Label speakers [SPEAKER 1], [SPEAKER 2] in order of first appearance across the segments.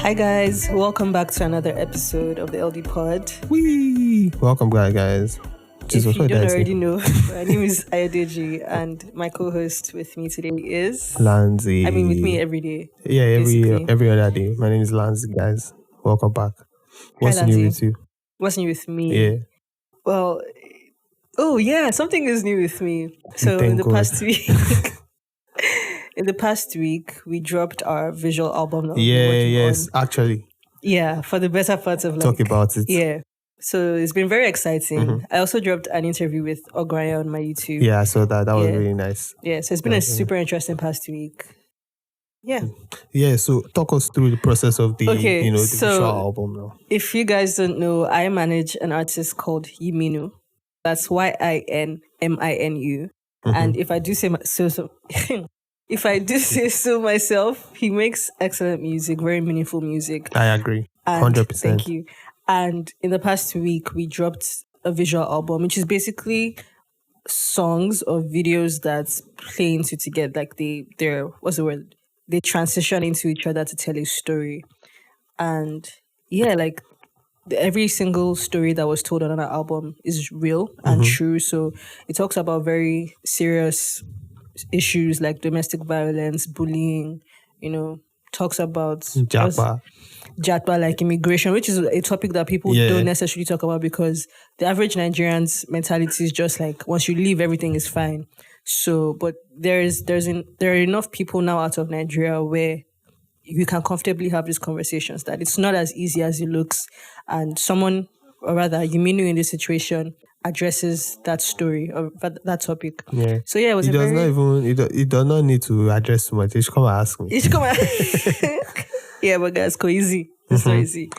[SPEAKER 1] Hi guys, welcome back to another episode of the LD Pod.
[SPEAKER 2] Wee! Welcome back, guys.
[SPEAKER 1] If you don't already know, my name is Deeachi, and my co-host with me today is
[SPEAKER 2] Lanzi.
[SPEAKER 1] I mean, with me every day.
[SPEAKER 2] Yeah,
[SPEAKER 1] basically.
[SPEAKER 2] every other day. My name is Lanzi, guys. Welcome back. What's
[SPEAKER 1] Hi,
[SPEAKER 2] new
[SPEAKER 1] Lanzi.
[SPEAKER 2] with you?
[SPEAKER 1] What's new with me?
[SPEAKER 2] Yeah.
[SPEAKER 1] Well, something is new with me. So
[SPEAKER 2] Thank
[SPEAKER 1] in the
[SPEAKER 2] God.
[SPEAKER 1] past week, we dropped our visual album. That
[SPEAKER 2] Actually.
[SPEAKER 1] Yeah, for the better part of
[SPEAKER 2] Talk about it.
[SPEAKER 1] Yeah. So it's been very exciting. I also dropped an interview with Ograya on my YouTube.
[SPEAKER 2] Yeah, I saw that. That was really nice.
[SPEAKER 1] Yeah, so it's been a super interesting past week. Yeah.
[SPEAKER 2] Yeah, so talk us through the process of the visual album now.
[SPEAKER 1] If you guys don't know, I manage an artist called Yinminu. That's Yinminu. And if I do say if I do say so myself, he makes excellent music, very meaningful music.
[SPEAKER 2] I agree. 100%.
[SPEAKER 1] Thank you. And in the past week, we dropped a visual album, which is basically songs or videos that play into together. Like they're what's the word? They transition into each other to tell a story. And yeah, like every single story that was told on our album is real and true. So it talks about very serious issues like domestic violence, bullying, talks about Jatba, like immigration, which is a topic that people don't necessarily talk about because the average Nigerian's mentality is just like once you leave, everything is fine. So, but there are enough people now out of Nigeria where you can comfortably have these conversations that it's not as easy as it looks, and someone, or rather, Yinminu in this situation addresses that story or that topic.
[SPEAKER 2] Yeah.
[SPEAKER 1] So yeah,
[SPEAKER 2] it does not need to address too much. You should come and ask me.
[SPEAKER 1] Yeah, but guys, go easy. It's not easy.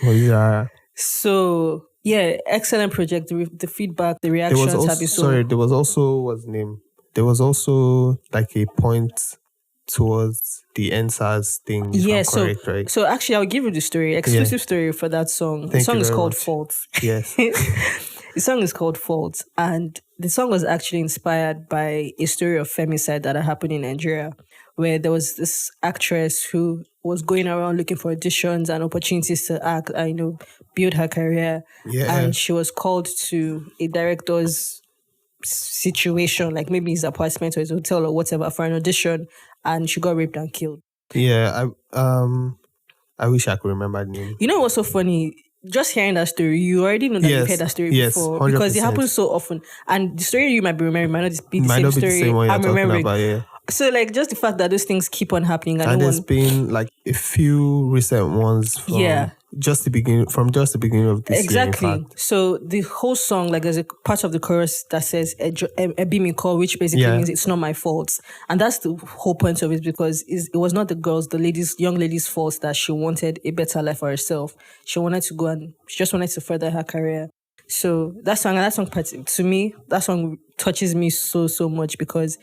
[SPEAKER 1] So yeah, excellent project. The feedback, the reactions have been so.
[SPEAKER 2] Sorry, there was also what's the name? There was also like a point towards the NSAS thing.
[SPEAKER 1] Yeah,
[SPEAKER 2] correct, right?
[SPEAKER 1] So actually, I'll give you the story, exclusive story for that song. The song is called Fault.
[SPEAKER 2] Yes.
[SPEAKER 1] The song is called Fault, and the song was actually inspired by a story of femicide that had happened in Nigeria, where there was this actress who was going around looking for auditions and opportunities to act and build her career.
[SPEAKER 2] Yeah.
[SPEAKER 1] And she was called to a director's situation, like maybe his apartment or his hotel or whatever, for an audition, and she got raped and killed.
[SPEAKER 2] Yeah, I wish I could remember the name.
[SPEAKER 1] You know what's so funny? Just hearing that story, you already know that you've heard that story before
[SPEAKER 2] 100%.
[SPEAKER 1] Because it happens so often. And the story you might be remembering might not be the
[SPEAKER 2] might
[SPEAKER 1] same
[SPEAKER 2] not be
[SPEAKER 1] story
[SPEAKER 2] the same one
[SPEAKER 1] I'm remembering.
[SPEAKER 2] About, yeah.
[SPEAKER 1] So like just the fact that those things keep on happening
[SPEAKER 2] and there's been like a few recent ones from just the beginning of this
[SPEAKER 1] exactly.
[SPEAKER 2] year. Exactly.
[SPEAKER 1] So the whole song, like there's a part of the chorus that says "Ebimi call," which basically means it's not my fault, and that's the whole point of it because it was not the young lady's fault that she wanted a better life for herself. She wanted to go and she just wanted to further her career. So that song to me, that song touches me so much because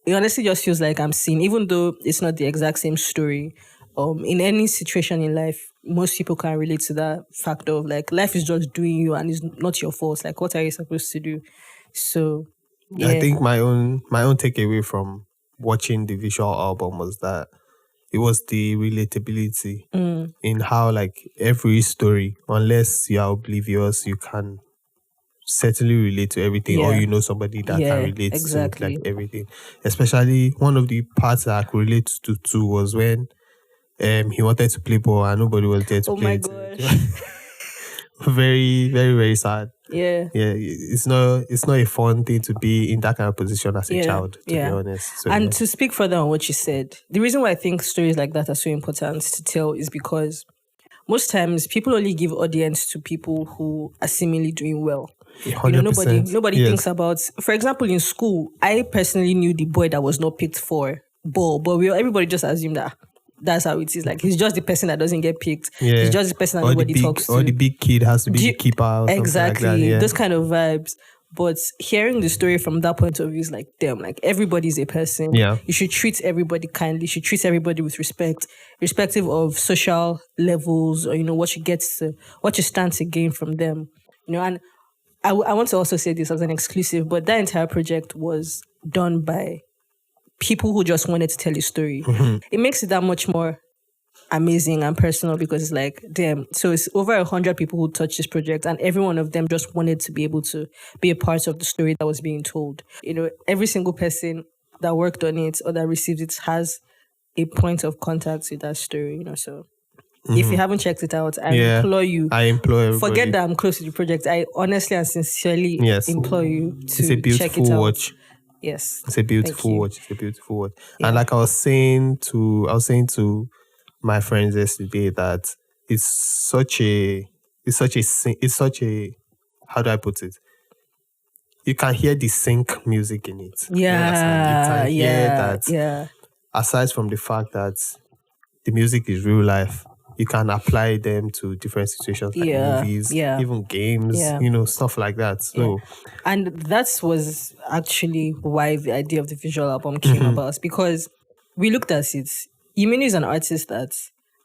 [SPEAKER 1] it honestly just feels like I'm seen, even though it's not the exact same story. In any situation in life, most people can relate to that fact of like life is just doing you and it's not your fault. Like, what are you supposed to do? So, yeah.
[SPEAKER 2] I think my own takeaway from watching the visual album was that it was the relatability in how like every story, unless you are oblivious, you can certainly relate to everything, or somebody that can relate to like everything. Especially one of the parts that I could relate to was when he wanted to play ball and nobody was there to play it.
[SPEAKER 1] Oh my gosh.
[SPEAKER 2] Very, very, very sad.
[SPEAKER 1] Yeah.
[SPEAKER 2] Yeah. It's not a fun thing to be in that kind of position as a child, to be honest. So,
[SPEAKER 1] and to speak further on what you said, the reason why I think stories like that are so important to tell is because most times people only give audience to people who are seemingly doing well.
[SPEAKER 2] 100%.
[SPEAKER 1] Nobody thinks about, for example, in school, I personally knew the boy that was not picked for ball, but everybody just assumed that that's how it is. Like, he's just the person that doesn't get picked.
[SPEAKER 2] Yeah.
[SPEAKER 1] He's just the person that nobody talks to.
[SPEAKER 2] Or the big kid has to be the keeper. Or
[SPEAKER 1] exactly.
[SPEAKER 2] Like that, yeah.
[SPEAKER 1] Those kind of vibes. But hearing the story from that point of view is like, damn, like everybody's a person.
[SPEAKER 2] Yeah.
[SPEAKER 1] You should treat everybody kindly. You should treat everybody with respect, irrespective of social levels or, what you stand to gain from them. And I want to also say this as an exclusive, but that entire project was done by people who just wanted to tell a story. Mm-hmm. It makes it that much more amazing and personal because it's like, damn. So it's over 100 people who touched this project, and every one of them just wanted to be able to be a part of the story that was being told. Every single person that worked on it or that received it has a point of contact with that story. So if you haven't checked it out, I implore you.
[SPEAKER 2] I implore everybody.
[SPEAKER 1] Forget that I'm close to the project. I honestly and sincerely implore you to
[SPEAKER 2] it's a beautiful
[SPEAKER 1] check it out.
[SPEAKER 2] watch.
[SPEAKER 1] Yes,
[SPEAKER 2] it's a beautiful watch. It's a beautiful watch. Yeah. And like I was saying to my friends yesterday that it's such a how do I put it? You can hear the sync music in it.
[SPEAKER 1] Yeah,
[SPEAKER 2] you can hear that. Yeah. Aside from the fact that the music is real life, you can apply them to different situations like movies, even games, stuff like that. So,
[SPEAKER 1] and that was actually why the idea of the visual album came about, because we looked at it. Yinminu is an artist that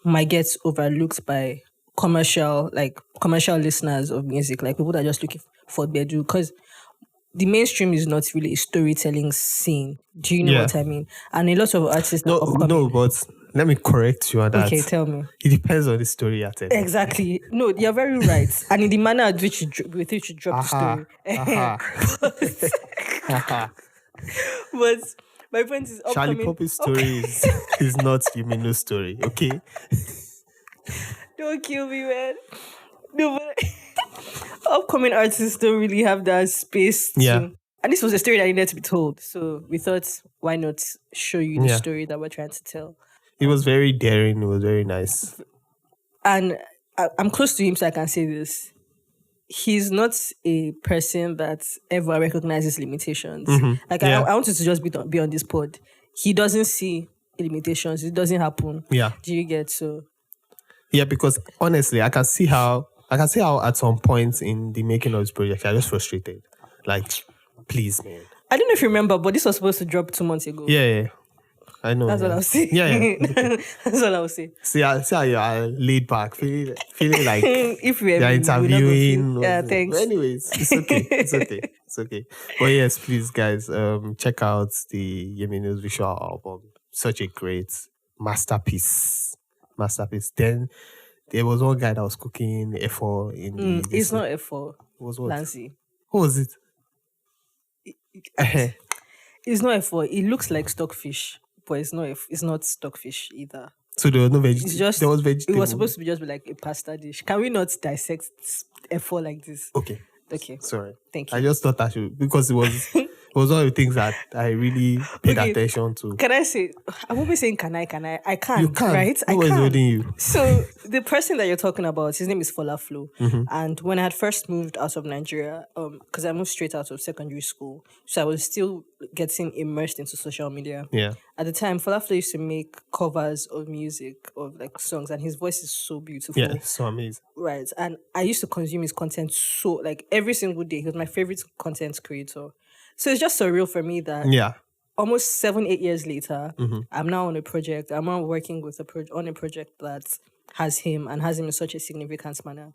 [SPEAKER 1] might get overlooked by commercial listeners of music, like people that are just looking for bedu, because the mainstream is not really a storytelling scene. Do you know what I mean? And a lot of artists are upcoming.
[SPEAKER 2] No, but let me correct you on that.
[SPEAKER 1] Okay, tell me.
[SPEAKER 2] It depends on the story at it.
[SPEAKER 1] Exactly. No, you're very right. And in the manner with which you drop the story. But my point is upcoming.
[SPEAKER 2] Charlie Poppy's story is not Yinminu's story, okay?
[SPEAKER 1] Don't kill me, man. No, but upcoming artists don't really have that space to... And this was a story that needed to be told. So we thought, why not show you the story that we're trying to tell?
[SPEAKER 2] It was very daring. It was very nice.
[SPEAKER 1] And I'm close to him, so I can say this. He's not a person that ever recognizes limitations. I want you to just be on this pod. He doesn't see limitations. It doesn't happen.
[SPEAKER 2] Yeah.
[SPEAKER 1] Do you get so?
[SPEAKER 2] Yeah, because honestly, I can see how at some point in the making of this project, I was frustrated. Like, please, man.
[SPEAKER 1] I don't know if you remember, but this was supposed to drop 2 months ago.
[SPEAKER 2] Yeah. I know.
[SPEAKER 1] That's what I was saying.
[SPEAKER 2] Yeah.
[SPEAKER 1] That's what I was saying.
[SPEAKER 2] See how you are laid back, feeling like
[SPEAKER 1] if we
[SPEAKER 2] are interviewing.
[SPEAKER 1] Yeah, thanks.
[SPEAKER 2] But anyways, it's okay. It's okay. But yes, please, guys, check out the Yinminu's visual album. Such a great masterpiece. Then there was one guy that was cooking F4 in the...
[SPEAKER 1] It's not F4.
[SPEAKER 2] It was what?
[SPEAKER 1] Lancy.
[SPEAKER 2] Who was it?
[SPEAKER 1] It's not F4. It looks like stockfish, but it's not stockfish either.
[SPEAKER 2] So there was no vegetable. There was vegetable.
[SPEAKER 1] It was supposed to be just like a pasta dish. Can we not dissect F4 like this?
[SPEAKER 2] Okay.
[SPEAKER 1] Sorry. Thank you.
[SPEAKER 2] I just thought I should, because it was one of the things that I really paid attention to.
[SPEAKER 1] Can I say, I won't be saying can I? I can.
[SPEAKER 2] You can.
[SPEAKER 1] Right?
[SPEAKER 2] Who was holding you?
[SPEAKER 1] So the person that you're talking about, his name is Folaflo. And when I had first moved out of Nigeria, because I moved straight out of secondary school, so I was still getting immersed into social media.
[SPEAKER 2] Yeah.
[SPEAKER 1] At the time, Folaflo used to make covers of music, of like songs, and his voice is so beautiful.
[SPEAKER 2] Yeah, so amazing.
[SPEAKER 1] Right. And I used to consume his content so, like, every single day. He was my favorite content creator. So it's just surreal for me that almost 7-8 years later, I'm now on a project. I'm now working with on a project that has him in such a significant manner.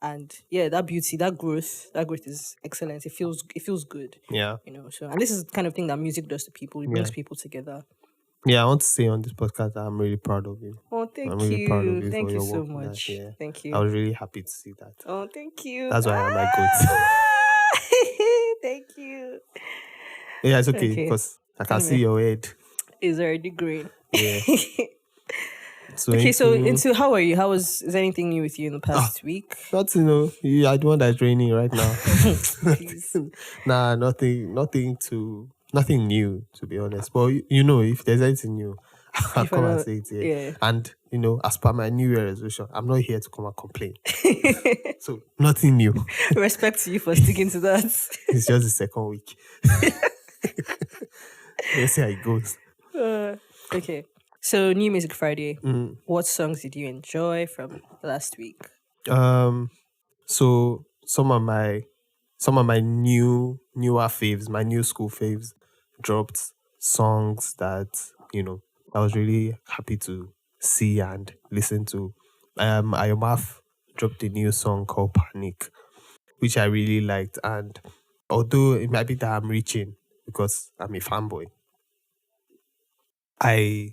[SPEAKER 1] And yeah, that beauty, that growth is excellent. It feels good.
[SPEAKER 2] Yeah.
[SPEAKER 1] So, and this is the kind of thing that music does to people. It brings people together.
[SPEAKER 2] Yeah, I want to say on this podcast that I'm really proud of you.
[SPEAKER 1] Oh, thank you.
[SPEAKER 2] I'm really proud of you.
[SPEAKER 1] Thank
[SPEAKER 2] for
[SPEAKER 1] you
[SPEAKER 2] your
[SPEAKER 1] so
[SPEAKER 2] work
[SPEAKER 1] much.
[SPEAKER 2] that,
[SPEAKER 1] Thank you.
[SPEAKER 2] I was really happy to see that.
[SPEAKER 1] Oh, thank you.
[SPEAKER 2] That's why I'm like good.
[SPEAKER 1] Thank you.
[SPEAKER 2] Yeah, it's okay because I can see your head.
[SPEAKER 1] It's already green.
[SPEAKER 2] Yeah.
[SPEAKER 1] So into how are you? Is there anything new with you in the past week?
[SPEAKER 2] Nothing, you are the one that's raining right now.
[SPEAKER 1] Please.
[SPEAKER 2] Nah, nothing new, to be honest. But if there's anything new, I'll come and say it here.
[SPEAKER 1] Yeah.
[SPEAKER 2] And as per my New Year resolution, I'm not here to come and complain. So nothing new.
[SPEAKER 1] Respect to you for sticking to that.
[SPEAKER 2] It's just the second week. Let's see how it goes.
[SPEAKER 1] Okay. So New Music Friday. What songs did you enjoy from last week?
[SPEAKER 2] So some of my newer faves, my new school faves, dropped songs that I was really happy to see and listen to. Ayomaf dropped a new song called Panic, which I really liked. And although it might be that I'm reaching because I'm a fanboy, I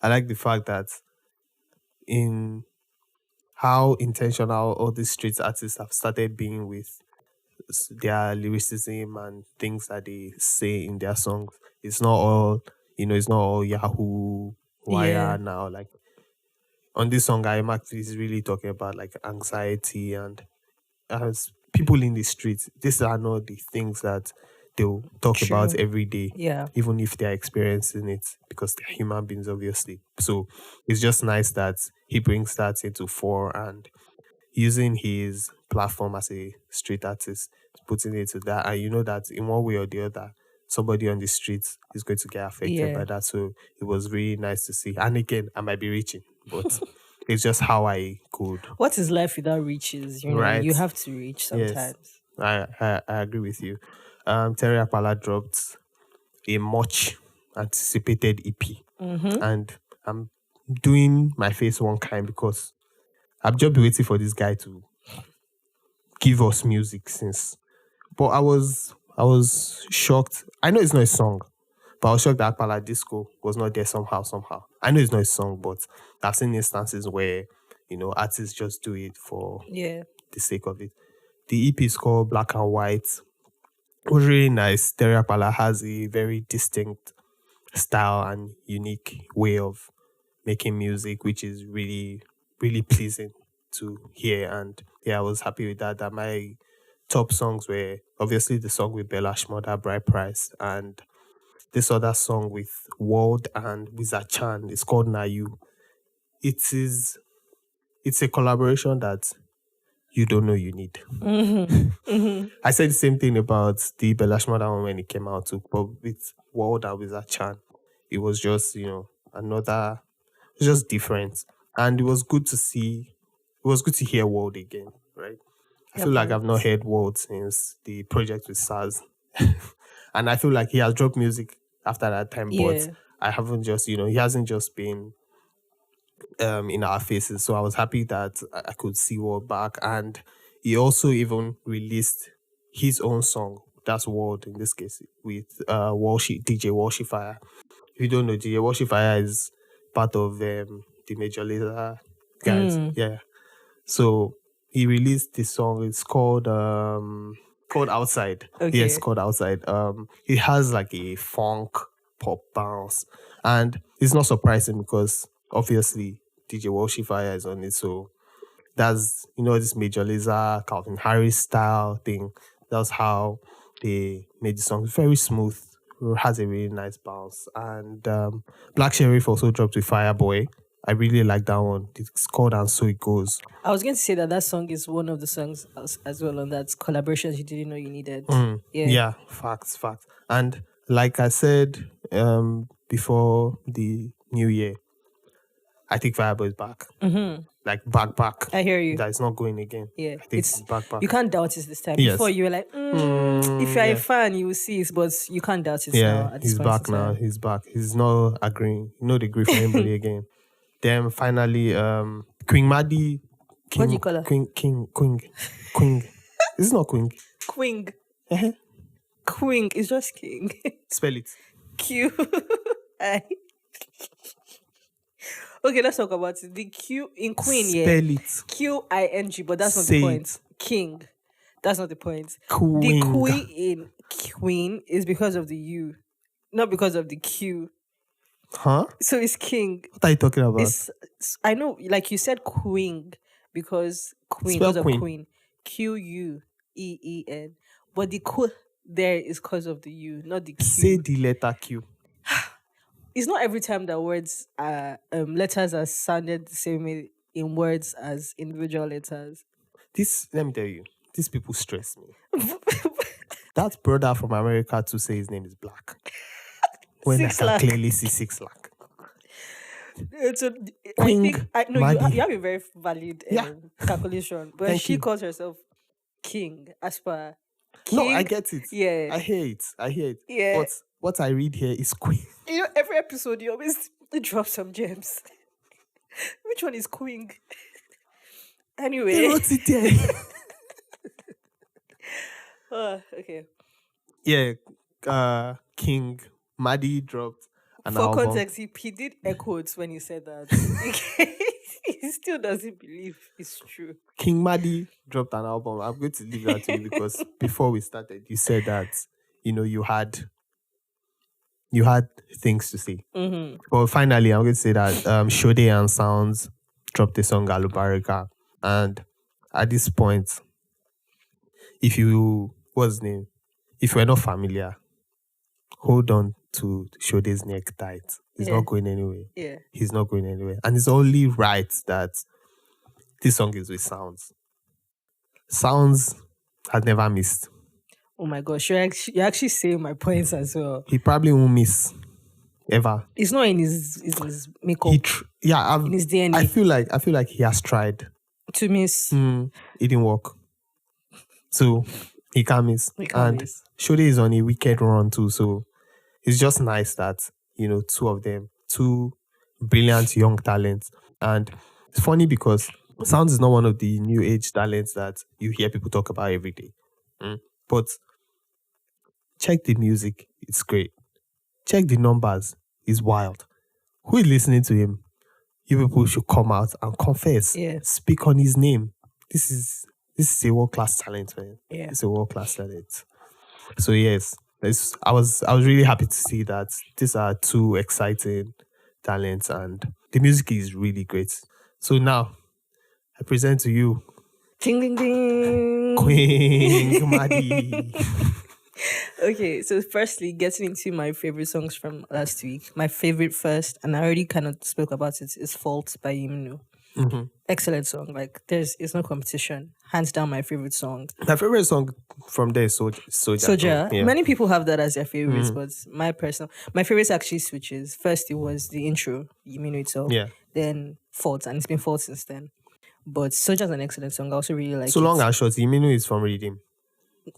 [SPEAKER 2] like the fact that in how intentional all these street artists have started being with their lyricism and things that they say in their songs. It's not all, it's not all Yahoo
[SPEAKER 1] Yeah.
[SPEAKER 2] Wire now. Like on this song, I Max is really talking about like anxiety and as people in the streets, these are not the things that they'll talk about
[SPEAKER 1] True.
[SPEAKER 2] every day,
[SPEAKER 1] Yeah.
[SPEAKER 2] even if they're experiencing it, because they're human beings, obviously. So it's just nice that he brings that into fore and using his platform as a street artist, putting it to that. And you know that in one way or the other, somebody on the streets is going to get affected
[SPEAKER 1] Yeah.
[SPEAKER 2] by that. So it was really nice to see. And again, I might be reaching, but it's just how I could.
[SPEAKER 1] What is life without reaches?
[SPEAKER 2] Right.
[SPEAKER 1] You have to reach
[SPEAKER 2] Yes.
[SPEAKER 1] sometimes.
[SPEAKER 2] I agree with you. Terry Apala dropped a much anticipated EP. And I'm doing my face one kind because I've just been waiting for this guy to give us music since. But I was shocked. I know it's not a song, but I was shocked that Akpala Disco was not there somehow. I know it's not a song, but I've seen instances where, artists just do it for
[SPEAKER 1] Yeah.
[SPEAKER 2] the sake of it. The EP is called Black and White. It was really nice. Terry Apala has a very distinct style and unique way of making music, which is really, really pleasing to hear. And yeah, I was happy with that. That my top songs were obviously the song with Bella Shmurda, Bright Price, and this other song with World and Wizard Chan. It's called Na You. It's a collaboration that you don't know you need. I said the same thing about the Bella Shmurda one when it came out too, but with World and Wizard Chan, it was just, another, it's just different. And it was good to see, it was good to hear World again, right? I feel like I've not heard World since the project with SARS. And I feel like he has dropped music after that time, but
[SPEAKER 1] Yeah.
[SPEAKER 2] I haven't just, he hasn't just been in our faces. So I was happy that I could see World back. And he also even released his own song, that's World in this case, with DJ WordsofAzia. If you don't know, DJ WordsofAzia is part of the Major Lazer guys. Yeah. So he released this song. It's called Outside.
[SPEAKER 1] Okay.
[SPEAKER 2] Yes, called Outside. It has like a funk pop bounce, and it's not surprising because obviously DJ WordsofAzia is on it. So that's this Major Lazer, Calvin Harris style thing. That's how they made the song very smooth. Has a really nice bounce, and Black Sheriff also dropped with Fireboy. I really like that one. It's called And So It Goes.
[SPEAKER 1] I was going to say that song is one of the songs as well on that collaborations you didn't know you needed.
[SPEAKER 2] Yeah, facts. And like I said before the new year, I think Fireboy is back. Like back.
[SPEAKER 1] I hear you.
[SPEAKER 2] That is not going again.
[SPEAKER 1] Yeah,
[SPEAKER 2] I think it's back.
[SPEAKER 1] You can't doubt it this time.
[SPEAKER 2] Yes.
[SPEAKER 1] Before you were like, if you're a fan, you will see it, but you can't doubt it now.
[SPEAKER 2] Yeah,
[SPEAKER 1] At this
[SPEAKER 2] he's
[SPEAKER 1] point
[SPEAKER 2] back
[SPEAKER 1] in time.
[SPEAKER 2] now. He's back. He's not agreeing. They agree for anybody again. Then finally, Qing Madi.
[SPEAKER 1] What do you call her?
[SPEAKER 2] Queen. This is not Queen.
[SPEAKER 1] Quing.
[SPEAKER 2] Uh-huh.
[SPEAKER 1] Quing is just king.
[SPEAKER 2] Spell it.
[SPEAKER 1] Q. I. Okay, let's talk about it. The Q in Queen,
[SPEAKER 2] Spell it.
[SPEAKER 1] Q-I-N-G, but that's not
[SPEAKER 2] Say
[SPEAKER 1] the point.
[SPEAKER 2] it.
[SPEAKER 1] King. That's not the point.
[SPEAKER 2] Queen.
[SPEAKER 1] The Queen in Queen is because of the U, not because of the Q.
[SPEAKER 2] Huh?
[SPEAKER 1] So it's king.
[SPEAKER 2] What are you talking about?
[SPEAKER 1] I know, like you said, Queen because Queen
[SPEAKER 2] Spell
[SPEAKER 1] because of
[SPEAKER 2] Queen.
[SPEAKER 1] Queen. Queen. But the Q there is because of the U, not the Q.
[SPEAKER 2] Say the letter Q.
[SPEAKER 1] It's not every time that words are letters are sounded the same way in words as individual letters.
[SPEAKER 2] Let me tell you, these people stress me. That brother from America to say his name is Black. When
[SPEAKER 1] Six
[SPEAKER 2] I
[SPEAKER 1] lakh.
[SPEAKER 2] can clearly see 6 lakh.
[SPEAKER 1] So
[SPEAKER 2] Queen Madi.
[SPEAKER 1] you have a very valid calculation, but
[SPEAKER 2] Thank
[SPEAKER 1] she
[SPEAKER 2] you.
[SPEAKER 1] calls herself king as per king.
[SPEAKER 2] No, I get it.
[SPEAKER 1] Yeah.
[SPEAKER 2] I hear it.
[SPEAKER 1] Yeah.
[SPEAKER 2] But what I read here is Queen.
[SPEAKER 1] Every episode you always drop some gems. Which one is Queen? Anyway.
[SPEAKER 2] He wrote it there.
[SPEAKER 1] Okay.
[SPEAKER 2] Yeah, King Madi dropped an
[SPEAKER 1] For
[SPEAKER 2] album.
[SPEAKER 1] context, he did air quotes when he said that. He still doesn't believe it's true.
[SPEAKER 2] Qing Madi dropped an album. I'm going to leave that to you because before we started, you said that you had things to say.
[SPEAKER 1] Mm-hmm.
[SPEAKER 2] But finally, I'm going to say that Shode and Sounds dropped the song Alubarika. And at this point, if you what's his name? If you're not familiar, hold on to Shode's neck tight. He's
[SPEAKER 1] Yeah.
[SPEAKER 2] not going anywhere.
[SPEAKER 1] Yeah.
[SPEAKER 2] He's not going anywhere. And it's only right that this song is with Sounds. Sounds has never missed.
[SPEAKER 1] Oh my gosh, you're actually saying my points as well.
[SPEAKER 2] He probably won't miss ever.
[SPEAKER 1] It's not in his makeup, in his DNA.
[SPEAKER 2] I feel like he has tried.
[SPEAKER 1] To miss.
[SPEAKER 2] It didn't work. So he can't miss.
[SPEAKER 1] He can't
[SPEAKER 2] And
[SPEAKER 1] miss.
[SPEAKER 2] Shode is on a wicked run too. So it's just nice that, two of them, two brilliant young talents. And it's funny because Sounds is not one of the new age talents that you hear people talk about every day. But check the music, it's great. Check the numbers, it's wild. Who is listening to him? You people should come out and confess.
[SPEAKER 1] Yeah.
[SPEAKER 2] Speak on his name. This is a world-class talent, man.
[SPEAKER 1] Yeah.
[SPEAKER 2] It's a world-class talent. So yes, I was really happy to see that these are two exciting talents and the music is really great. So now I present to you
[SPEAKER 1] Ding ding ding.
[SPEAKER 2] Qing Madi.
[SPEAKER 1] Okay, so firstly, getting into my favorite songs from last week. My favorite first, and I already kind of spoke about it, is Fault by Yinminu.
[SPEAKER 2] Mm-hmm.
[SPEAKER 1] Excellent song. Like it's no competition. Hands down my favorite song.
[SPEAKER 2] My favorite song from there is Soja. Yeah.
[SPEAKER 1] Many people have that as their favorites, but my favorites actually switches. First it was the intro, Yinminu itself.
[SPEAKER 2] Yeah.
[SPEAKER 1] Then Fault, and it's been Fault since then. But Soja is an excellent song. I also really like
[SPEAKER 2] So
[SPEAKER 1] it.
[SPEAKER 2] long and short, Yinminu is from Redeem.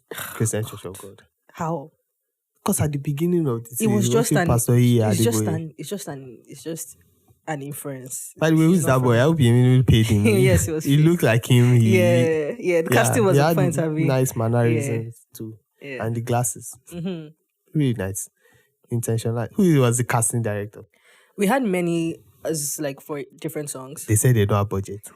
[SPEAKER 2] Christian Church of God.
[SPEAKER 1] How?
[SPEAKER 2] Because at the beginning of the
[SPEAKER 1] It was just an
[SPEAKER 2] Pastor
[SPEAKER 1] it's just an inference.
[SPEAKER 2] By the way, who's that boy? I hope Yinminu paid him.
[SPEAKER 1] Yes, it was
[SPEAKER 2] He
[SPEAKER 1] fake.
[SPEAKER 2] looked like him.
[SPEAKER 1] Yeah. The casting was
[SPEAKER 2] he
[SPEAKER 1] a
[SPEAKER 2] had
[SPEAKER 1] point of view.
[SPEAKER 2] nice mannerisms too.
[SPEAKER 1] Yeah.
[SPEAKER 2] And the glasses.
[SPEAKER 1] Mm-hmm.
[SPEAKER 2] Really nice. Intentional. Who was the casting director?
[SPEAKER 1] We had many as like for different songs.
[SPEAKER 2] They said they don't have budget.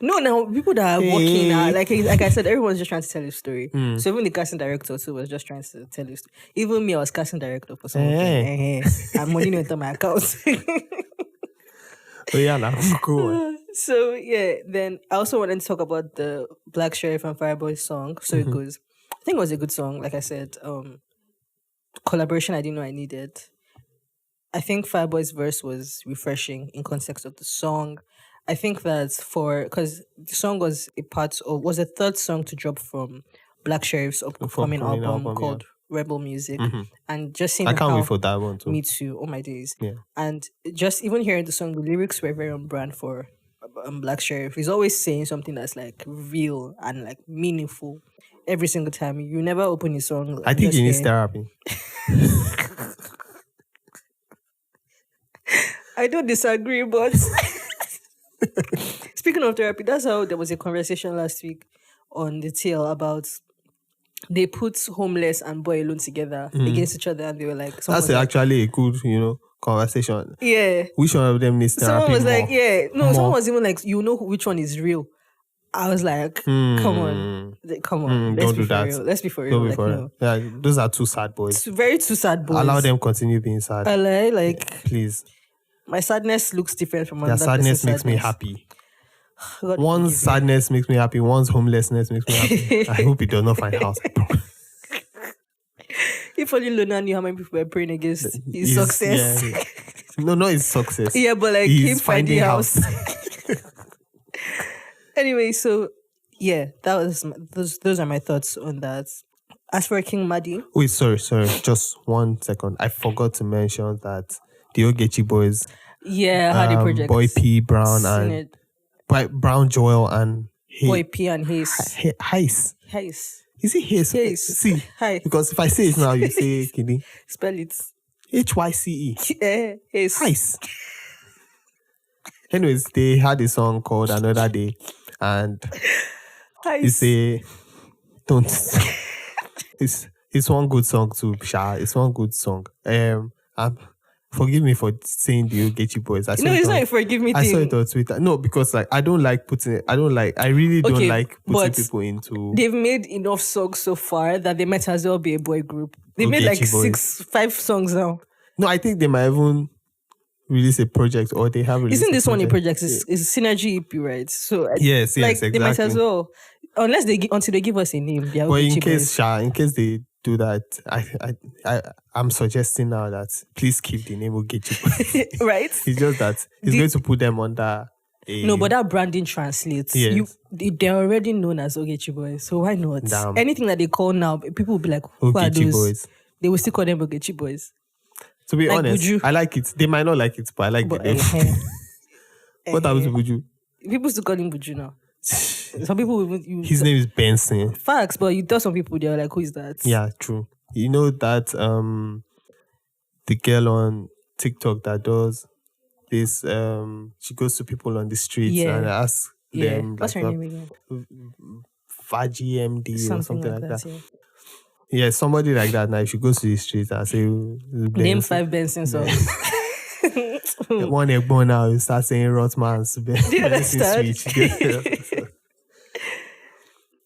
[SPEAKER 1] No, now people that are working like I said, everyone's just trying to tell a story. So even the casting director too was just trying to tell a story. Even me, I was casting director for something. And money went on my account.
[SPEAKER 2] Oh yeah, now cool.
[SPEAKER 1] So yeah, then I also wanted to talk about the Black Sheriff and Fireboy song. So it goes. I think it was a good song. Like I said, collaboration I didn't know I needed. I think Fireboy's verse was refreshing in context of the song. I think that because the song was a third song to drop from Black Sheriff's upcoming album called Rebel Music. And just seeing
[SPEAKER 2] I can't
[SPEAKER 1] how,
[SPEAKER 2] wait for that one too.
[SPEAKER 1] Me too. Oh my days.
[SPEAKER 2] Yeah.
[SPEAKER 1] And just even hearing the song, the lyrics were very on brand for Black Sheriff. He's always saying something that's like real and like meaningful every single time. You never open his song.
[SPEAKER 2] I think he needs therapy.
[SPEAKER 1] I don't disagree, but speaking of therapy, that's how there was a conversation last week on the tail about they put homeless and boy alone together against each other, and they were like,
[SPEAKER 2] that's actually a good, conversation.
[SPEAKER 1] Yeah.
[SPEAKER 2] Which one of them needs therapy?
[SPEAKER 1] Someone was like,
[SPEAKER 2] more?
[SPEAKER 1] Someone was even like, which one is real. I was like, come on.
[SPEAKER 2] Don't do that.
[SPEAKER 1] Real. Let's be for real.
[SPEAKER 2] Don't be for real. Yeah, those are two sad boys.
[SPEAKER 1] Two sad boys.
[SPEAKER 2] Allow them continue being sad. Please.
[SPEAKER 1] My sadness looks different from
[SPEAKER 2] their sadness makes me happy. One's sadness makes me happy. One's homelessness makes me happy. I hope he does not find house.
[SPEAKER 1] If only Luna knew how many people were praying against his success.
[SPEAKER 2] Yeah. No, not his success.
[SPEAKER 1] Yeah, but like him finding house. Anyway, so yeah, that was those are my thoughts on that. As for Qing Madi.
[SPEAKER 2] Wait, sorry. Just 1 second. I forgot to mention that the Ogechi boys.
[SPEAKER 1] Yeah, had a project.
[SPEAKER 2] Boy P, Brown, and Brown, Joel, and
[SPEAKER 1] Boy P and Hayes.
[SPEAKER 2] Hayes. Is it Hayes?
[SPEAKER 1] Hayes.
[SPEAKER 2] See,
[SPEAKER 1] Hi.
[SPEAKER 2] because if I say it now, you say Kini.
[SPEAKER 1] Spell it.
[SPEAKER 2] Hyce.
[SPEAKER 1] Hayes.
[SPEAKER 2] Hayes. Anyways, they had a song called Another Day, and it's it's one good song too, Sha. It's one good song. Forgive me for saying the Ogechi boys. I saw
[SPEAKER 1] No,
[SPEAKER 2] it
[SPEAKER 1] it's
[SPEAKER 2] on,
[SPEAKER 1] not a forgive me
[SPEAKER 2] I saw it
[SPEAKER 1] thing.
[SPEAKER 2] on Twitter. No, because like I really don't
[SPEAKER 1] Okay,
[SPEAKER 2] like putting
[SPEAKER 1] but
[SPEAKER 2] people into
[SPEAKER 1] they've made enough songs so far that they might as well be a boy group. They made like
[SPEAKER 2] Ogechi boys.
[SPEAKER 1] 5 songs now.
[SPEAKER 2] No, I think they might even release a project or they have released
[SPEAKER 1] Isn't
[SPEAKER 2] a
[SPEAKER 1] this one a
[SPEAKER 2] project.
[SPEAKER 1] project? It's Synergy EP, right? So
[SPEAKER 2] Yes,
[SPEAKER 1] like they might as
[SPEAKER 2] exactly.
[SPEAKER 1] well, until they give us a name. They're
[SPEAKER 2] But
[SPEAKER 1] Ogechi boys.
[SPEAKER 2] in case they do that, I'm suggesting now that please keep the name Ogechi boys.
[SPEAKER 1] Right?
[SPEAKER 2] It's just that it's going to put them under a
[SPEAKER 1] No, but that branding translates.
[SPEAKER 2] Yes.
[SPEAKER 1] They're already known as Ogechi boys, so why not?
[SPEAKER 2] Damn.
[SPEAKER 1] Anything that they call now, people will be like, "Who are
[SPEAKER 2] Ogechi
[SPEAKER 1] those?"
[SPEAKER 2] boys.
[SPEAKER 1] They will still call them Ogechi boys.
[SPEAKER 2] To be
[SPEAKER 1] Like
[SPEAKER 2] honest,
[SPEAKER 1] Buju.
[SPEAKER 2] I like it. They might not like it, but I like
[SPEAKER 1] But
[SPEAKER 2] the name. What happens to Buju?
[SPEAKER 1] people still call him Buju now. Some people even
[SPEAKER 2] His name is Benson.
[SPEAKER 1] facts, but you tell some people they're like, "Who is that?"
[SPEAKER 2] Yeah, true. You know that the girl on TikTok that does this she goes to people on the streets
[SPEAKER 1] Yeah.
[SPEAKER 2] and asks
[SPEAKER 1] Yeah.
[SPEAKER 2] them
[SPEAKER 1] What's
[SPEAKER 2] like
[SPEAKER 1] her name again?
[SPEAKER 2] Vaji MD or something like that.
[SPEAKER 1] Yeah.
[SPEAKER 2] Yeah, somebody like that. Now, if she goes to the streets and say
[SPEAKER 1] Name 5 Benson songs.
[SPEAKER 2] one Egbon now, you start saying Rotman's
[SPEAKER 1] you understand?
[SPEAKER 2] Switch.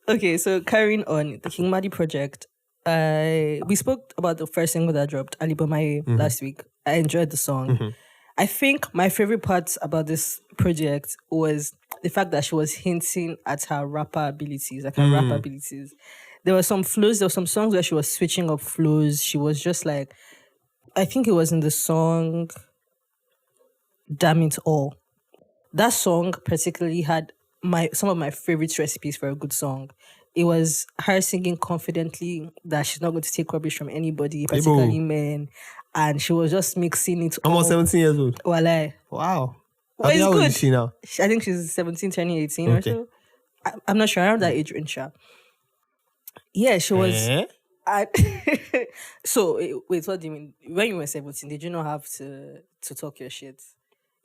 [SPEAKER 1] Okay, so carrying on the King Madi project. We spoke about the first single that dropped, Ali Bomaye, last week. I enjoyed the song. I think my favorite part about this project was the fact that she was hinting at her rapper abilities, like her rap abilities. There were some flows, there were some songs where she was switching up flows. She was just like, I think it was in the song Damn It All. That song particularly had some of my favorite recipes for a good song. It was her singing confidently that she's not going to take rubbish from anybody, particularly men. And she was just mixing it
[SPEAKER 2] Almost
[SPEAKER 1] all.
[SPEAKER 2] 17 years old.
[SPEAKER 1] Walai.
[SPEAKER 2] Wow.
[SPEAKER 1] Well, it's
[SPEAKER 2] How old
[SPEAKER 1] good.
[SPEAKER 2] is she now?
[SPEAKER 1] I think she's 17, turning 18
[SPEAKER 2] Okay.
[SPEAKER 1] or so. I'm not sure. Around that age range. Sha. Yeah, she was.
[SPEAKER 2] Eh?
[SPEAKER 1] So, wait, what do you mean? When you were 17, did you not have to talk your shit?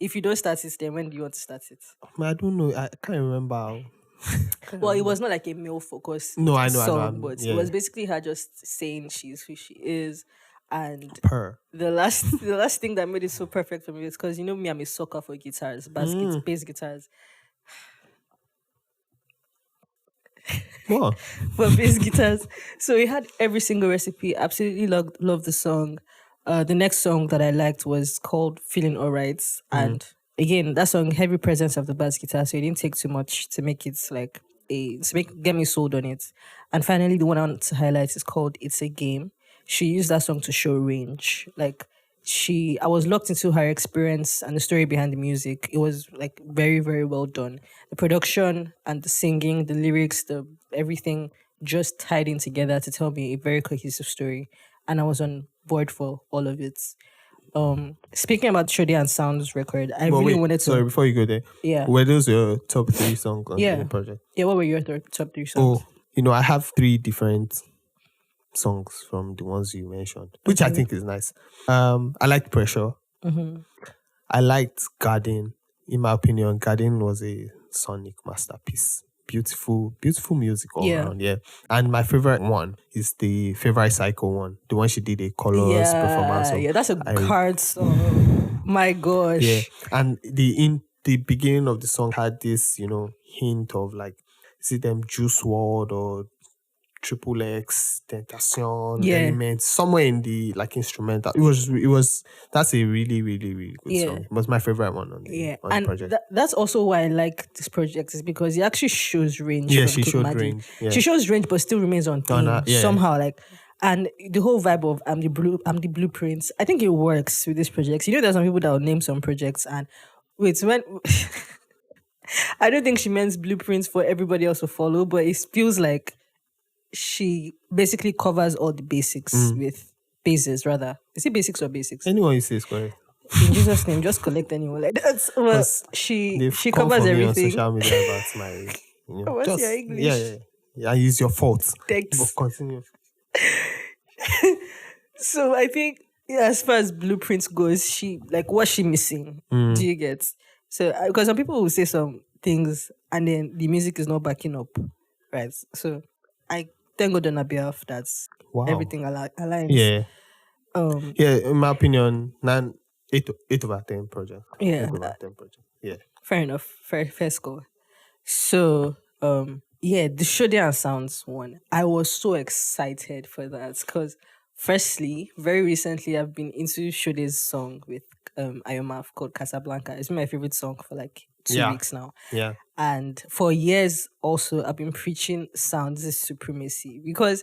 [SPEAKER 1] If you don't start it, then when do you want to start it?
[SPEAKER 2] I don't know. I can't remember how.
[SPEAKER 1] Well, it was not like a male focus
[SPEAKER 2] No, I know,
[SPEAKER 1] song, but
[SPEAKER 2] yeah.
[SPEAKER 1] it was basically her just saying she's who she is. And
[SPEAKER 2] Per.
[SPEAKER 1] the last thing that made it so perfect for me is because you know me, I'm a sucker for guitars, bass guitars.
[SPEAKER 2] What?
[SPEAKER 1] For bass guitars. So we had every single recipe. Absolutely loved the song. The next song that I liked was called Feeling Alright. And again, that song, heavy presence of the bass guitar. So it didn't take too much to make it like get me sold on it. And finally, the one I want to highlight is called It's a Game. She used that song to show range. Like I was locked into her experience and the story behind the music. It was like very, very well done. The production and the singing, the lyrics, everything just tied in together to tell me a very cohesive story. And I was on board for all of it. Speaking about Shodi and Sound's record, I really wanted to.
[SPEAKER 2] Sorry, before you go there.
[SPEAKER 1] Yeah.
[SPEAKER 2] Were those your top 3 songs on the project?
[SPEAKER 1] Yeah, what were your top 3 songs?
[SPEAKER 2] Oh, I have 3 different songs from the ones you mentioned, which I think is nice. I liked Pressure. I liked Garden. In my opinion, Garden was a sonic masterpiece. Beautiful music all around. Yeah. And my favorite one is the Favorite Cycle one. The one she did a colors performance of.
[SPEAKER 1] Yeah, that's a card song. My gosh.
[SPEAKER 2] Yeah. And in the beginning of the song had this, hint of like, is it them Juice WRLD or Triple X, Tentation, Element, somewhere in the like instrumental. That's a really, really, really good song. It was my favorite one on the project.
[SPEAKER 1] That's also why I like this project, is because it actually shows range.
[SPEAKER 2] Yeah,
[SPEAKER 1] from
[SPEAKER 2] she
[SPEAKER 1] King
[SPEAKER 2] showed
[SPEAKER 1] Madi.
[SPEAKER 2] range. Yeah.
[SPEAKER 1] She shows range but still remains on theme somehow. Like, and the whole vibe of I'm the blueprints, I think it works with this project. There's some people that will name some projects and wait, when I don't think she means blueprints for everybody else to follow, but it feels like she basically covers all the basics with bases, rather. Is it basics or basics?
[SPEAKER 2] Anyone you say is correct.
[SPEAKER 1] In Jesus' name, just collect anyone like that. Well, she covers everything.
[SPEAKER 2] On social media about my,
[SPEAKER 1] What's your English?
[SPEAKER 2] Yeah, it's your fault.
[SPEAKER 1] Thanks.
[SPEAKER 2] But continue.
[SPEAKER 1] So I think as far as blueprints goes, what's she missing? Do you get? So because some people will say some things and then the music is not backing up, right? So I thank God on her behalf that's everything aligns.
[SPEAKER 2] Yeah. In my opinion, Eight over 10 project.
[SPEAKER 1] Yeah,
[SPEAKER 2] 8/10 project. Yeah.
[SPEAKER 1] fair enough. Fair score. So, yeah, the Shodian Sounds one. I was so excited for that because, firstly, very recently I've been into Shode's song with Ayomaf called Casablanca. It's been my favorite song for like 2 weeks now.
[SPEAKER 2] Yeah.
[SPEAKER 1] And for years also I've been preaching sounds supremacy because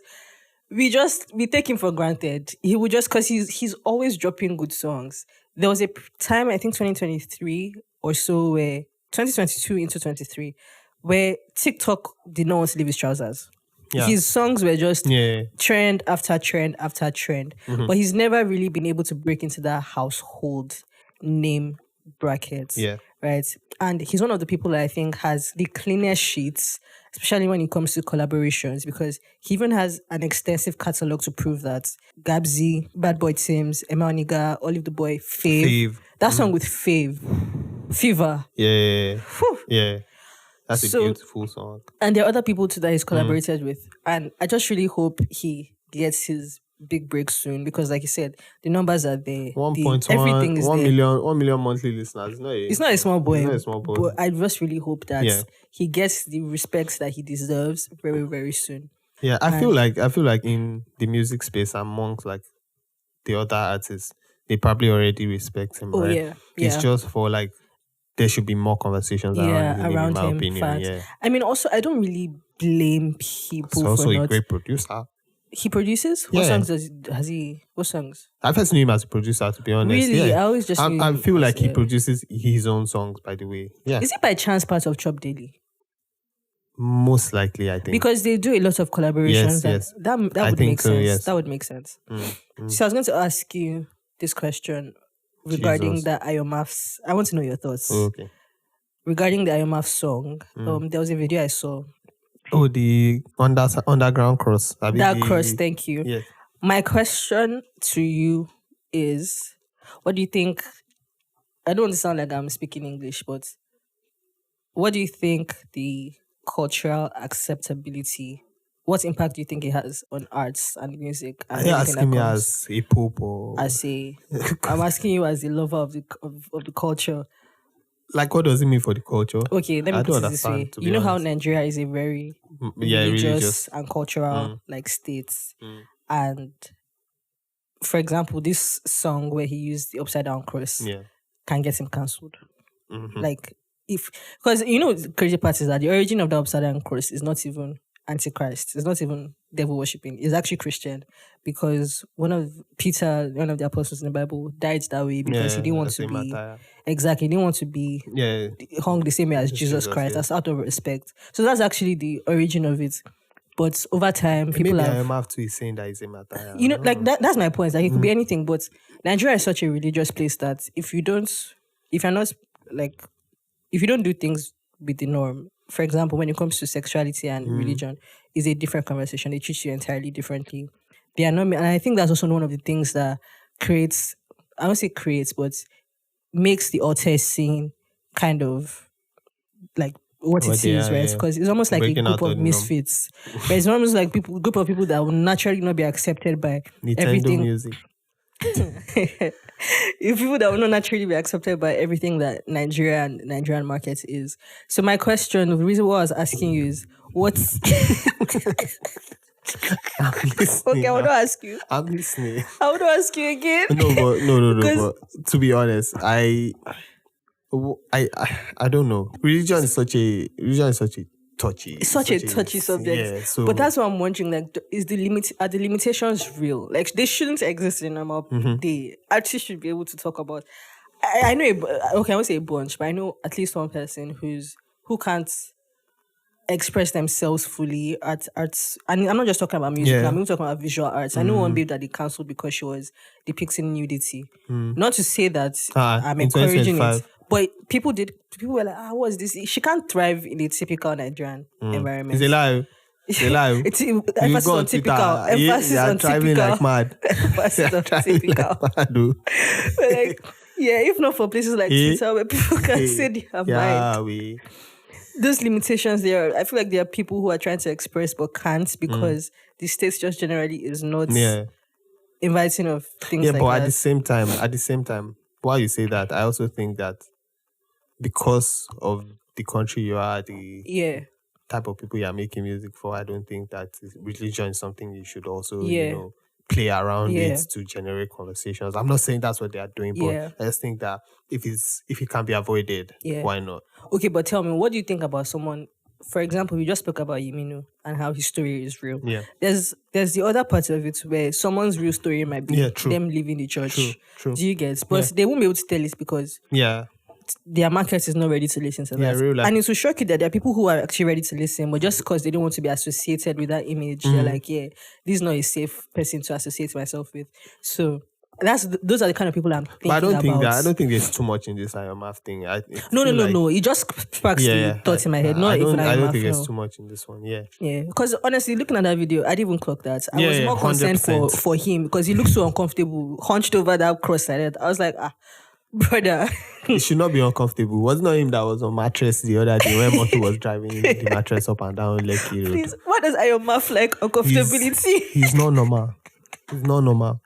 [SPEAKER 1] we take him for granted. He would just because he's always dropping good songs. There was a time I think 2023 or so where 2022 into 23 where TikTok did not want to leave his trousers.
[SPEAKER 2] Yeah.
[SPEAKER 1] His songs were just
[SPEAKER 2] Yeah.
[SPEAKER 1] trend after trend after trend, but he's never really been able to break into that household name bracket.
[SPEAKER 2] Yeah.
[SPEAKER 1] Right. And he's one of the people that I think has the cleanest sheets, especially when it comes to collaborations, because he even has an extensive catalog to prove that. Gabzy, Bad Boy Sims, Emma Oniga, Olive the Boy, Fave. That song with Fave, Fever.
[SPEAKER 2] Yeah.
[SPEAKER 1] Whew.
[SPEAKER 2] Yeah. That's a
[SPEAKER 1] So-
[SPEAKER 2] beautiful song.
[SPEAKER 1] And there are other people too that he's collaborated with. And I just really hope he gets his big break soon because, like you said, the numbers are there.
[SPEAKER 2] 1.1
[SPEAKER 1] everything is
[SPEAKER 2] 1
[SPEAKER 1] there.
[SPEAKER 2] million 1 million monthly listeners.
[SPEAKER 1] It's not a small boy.
[SPEAKER 2] It's not a small boy.
[SPEAKER 1] But I just really hope that
[SPEAKER 2] Yeah.
[SPEAKER 1] he gets the respect that he deserves very, very soon.
[SPEAKER 2] Yeah, I feel like in the music space amongst like the other artists, they probably already respect him,
[SPEAKER 1] Oh
[SPEAKER 2] right?
[SPEAKER 1] yeah.
[SPEAKER 2] It's just for like there should be more conversations around him,
[SPEAKER 1] around
[SPEAKER 2] in my
[SPEAKER 1] him.
[SPEAKER 2] opinion.
[SPEAKER 1] Facts.
[SPEAKER 2] Yeah.
[SPEAKER 1] I mean, also, I don't really blame people
[SPEAKER 2] He's also
[SPEAKER 1] for
[SPEAKER 2] a
[SPEAKER 1] not.
[SPEAKER 2] great producer.
[SPEAKER 1] He produces. What
[SPEAKER 2] Yeah.
[SPEAKER 1] songs has he? What songs?
[SPEAKER 2] I first knew him as a producer, to be honest.
[SPEAKER 1] Really,
[SPEAKER 2] Yeah.
[SPEAKER 1] I always just. knew
[SPEAKER 2] I
[SPEAKER 1] him
[SPEAKER 2] feel
[SPEAKER 1] as
[SPEAKER 2] like he
[SPEAKER 1] a-
[SPEAKER 2] produces his own songs, by the way. Yeah.
[SPEAKER 1] Is it by chance part of Chop Daily?
[SPEAKER 2] Most likely, I think.
[SPEAKER 1] Because they do a lot of collaborations.
[SPEAKER 2] Yes.
[SPEAKER 1] That
[SPEAKER 2] I
[SPEAKER 1] would
[SPEAKER 2] think
[SPEAKER 1] make
[SPEAKER 2] so,
[SPEAKER 1] sense.
[SPEAKER 2] yes.
[SPEAKER 1] That would make sense.
[SPEAKER 2] Mm.
[SPEAKER 1] So I was going to ask you this question regarding
[SPEAKER 2] Jesus.
[SPEAKER 1] the Ayomaf's. I want to know your thoughts.
[SPEAKER 2] Okay.
[SPEAKER 1] Regarding the Ayomaf song. There was a video I saw.
[SPEAKER 2] Oh, the underground cross.
[SPEAKER 1] That cross, thank you.
[SPEAKER 2] Yeah.
[SPEAKER 1] My question to you is, what do you think? I don't want to sound like I'm speaking English, but what do you think the cultural acceptability, what impact do you think it has on arts and music? And
[SPEAKER 2] Are you
[SPEAKER 1] everything
[SPEAKER 2] asking
[SPEAKER 1] that
[SPEAKER 2] me
[SPEAKER 1] comes?
[SPEAKER 2] as a pope or
[SPEAKER 1] I'm asking you as a lover of the culture.
[SPEAKER 2] like what does it mean for the culture?
[SPEAKER 1] Okay, let me
[SPEAKER 2] I
[SPEAKER 1] put
[SPEAKER 2] don't
[SPEAKER 1] it this way.
[SPEAKER 2] understand, to be
[SPEAKER 1] You know how
[SPEAKER 2] honest.
[SPEAKER 1] Nigeria is a very
[SPEAKER 2] Yeah,
[SPEAKER 1] religious
[SPEAKER 2] religious.
[SPEAKER 1] and cultural like states. And for example, this song where he used the upside down cross
[SPEAKER 2] Yeah.
[SPEAKER 1] can get him cancelled.
[SPEAKER 2] Mhm.
[SPEAKER 1] Like if because you know the crazy part is that the origin of the upside down cross is not even antichrist. It's not even devil worshipping. It's actually Christian because one of the apostles in the Bible, died that way because he didn't want
[SPEAKER 2] that's
[SPEAKER 1] to
[SPEAKER 2] a
[SPEAKER 1] be
[SPEAKER 2] matter.
[SPEAKER 1] exactly. He didn't want to be
[SPEAKER 2] Yeah.
[SPEAKER 1] hung the same way as Jesus Christ.
[SPEAKER 2] yeah.
[SPEAKER 1] That's out of respect. So that's actually the origin of it. But over time, people
[SPEAKER 2] Maybe
[SPEAKER 1] have
[SPEAKER 2] IMF too is saying that it's a matter.
[SPEAKER 1] you know, like that's my point. Like it could be anything, but Nigeria is such a religious place that if you're not like, if you don't do things with the norm, for example, when it comes to sexuality and religion, is a different conversation. They treat you entirely differently. They are not, and I think that's also one of the things that creates, I don't say creates, but makes the author scene kind of like what
[SPEAKER 2] What
[SPEAKER 1] it
[SPEAKER 2] they
[SPEAKER 1] is,
[SPEAKER 2] are,
[SPEAKER 1] right?
[SPEAKER 2] yeah.
[SPEAKER 1] Because it's almost like
[SPEAKER 2] Breaking
[SPEAKER 1] a
[SPEAKER 2] out
[SPEAKER 1] group
[SPEAKER 2] of
[SPEAKER 1] of
[SPEAKER 2] the norm.
[SPEAKER 1] misfits. But it's almost like group of people that will naturally not be accepted by
[SPEAKER 2] Nintendo
[SPEAKER 1] everything.
[SPEAKER 2] music.
[SPEAKER 1] If people that will not naturally be accepted by everything that Nigeria and Nigerian market is. So my question, the reason why I was asking you is, what's
[SPEAKER 2] I'm listening.
[SPEAKER 1] okay? I want to ask you.
[SPEAKER 2] I'm listening.
[SPEAKER 1] I want to ask you again.
[SPEAKER 2] No.
[SPEAKER 1] Because-
[SPEAKER 2] But to be honest, I don't know. Religion is such a touchy.
[SPEAKER 1] It's such a touchy subject.
[SPEAKER 2] Yeah. So,
[SPEAKER 1] But that's what I'm wondering. Like, are the limitations real? Like, they shouldn't exist in normal day. Artists should be able to talk about. I know. Okay, I won't say a bunch, but I know at least one person who can't express themselves fully at arts. And I'm not just talking about music.
[SPEAKER 2] Yeah.
[SPEAKER 1] I'm even talking about visual arts. I know one babe that they cancelled because she was depicting nudity. Not to say that I'm
[SPEAKER 2] in
[SPEAKER 1] encouraging it.
[SPEAKER 2] 2025.
[SPEAKER 1] But people were like, what's this? She can't thrive in a typical Nigerian environment.
[SPEAKER 2] It's a lie. It's a lie.
[SPEAKER 1] It's
[SPEAKER 2] You
[SPEAKER 1] emphasis
[SPEAKER 2] go
[SPEAKER 1] on
[SPEAKER 2] on Twitter,
[SPEAKER 1] typical. Emphasis
[SPEAKER 2] you are
[SPEAKER 1] on
[SPEAKER 2] driving
[SPEAKER 1] typical.
[SPEAKER 2] like mad.
[SPEAKER 1] Emphasis on
[SPEAKER 2] Driving
[SPEAKER 1] typical.
[SPEAKER 2] like mad, though.
[SPEAKER 1] But like, yeah, if not for places like
[SPEAKER 2] Eh,
[SPEAKER 1] Twitter where people can
[SPEAKER 2] eh,
[SPEAKER 1] say their mind.
[SPEAKER 2] Yeah, we.
[SPEAKER 1] Those limitations there, I feel like there are people who are trying to express but can't because the state just generally is not
[SPEAKER 2] Yeah.
[SPEAKER 1] inviting of things
[SPEAKER 2] Yeah,
[SPEAKER 1] like
[SPEAKER 2] but
[SPEAKER 1] that.
[SPEAKER 2] at the same time, while you say that, I also think that because of the country you are, the
[SPEAKER 1] Yeah.
[SPEAKER 2] type of people you're making music for, I don't think that religion is something you should also,
[SPEAKER 1] Yeah.
[SPEAKER 2] play around it
[SPEAKER 1] Yeah.
[SPEAKER 2] to generate conversations. I'm not saying that's what they are doing, but
[SPEAKER 1] Yeah.
[SPEAKER 2] I just think that if it can be avoided,
[SPEAKER 1] Yeah.
[SPEAKER 2] why not?
[SPEAKER 1] Okay, but tell me, what do you think about someone? For example, we just spoke about Yinminu and how his story is real.
[SPEAKER 2] Yeah.
[SPEAKER 1] There's the other part of it where someone's real story might
[SPEAKER 2] Yeah,
[SPEAKER 1] be
[SPEAKER 2] true.
[SPEAKER 1] them leaving the church.
[SPEAKER 2] True.
[SPEAKER 1] Do you get? But
[SPEAKER 2] Yeah.
[SPEAKER 1] they won't be able to tell it because
[SPEAKER 2] Yeah.
[SPEAKER 1] their market is not ready to listen to
[SPEAKER 2] Yeah,
[SPEAKER 1] that.
[SPEAKER 2] real life.
[SPEAKER 1] And it will shock you that there are people who are actually ready to listen, but just because they don't want to be associated with that image, they're like, yeah, this is not a safe person to associate myself with. So those are the kind of people I'm thinking
[SPEAKER 2] But I
[SPEAKER 1] about.
[SPEAKER 2] don't think there's too much in this IMF thing.
[SPEAKER 1] No. It just sparks the thoughts in my head. Not even
[SPEAKER 2] I don't
[SPEAKER 1] IMF,
[SPEAKER 2] think there's
[SPEAKER 1] no.
[SPEAKER 2] too much in this one. Yeah.
[SPEAKER 1] Yeah, because honestly, looking at that video, I didn't even clock that. I was
[SPEAKER 2] Yeah,
[SPEAKER 1] more concerned
[SPEAKER 2] 100%.
[SPEAKER 1] for him because he looked so uncomfortable, hunched over that cross like that. I was like, brother.
[SPEAKER 2] It should not be uncomfortable. Was not him that was on mattress the other day when Moto was driving the mattress up and down Lekki Road.
[SPEAKER 1] Please, what does IMF like uncomfortability?
[SPEAKER 2] He's not normal. He's not normal.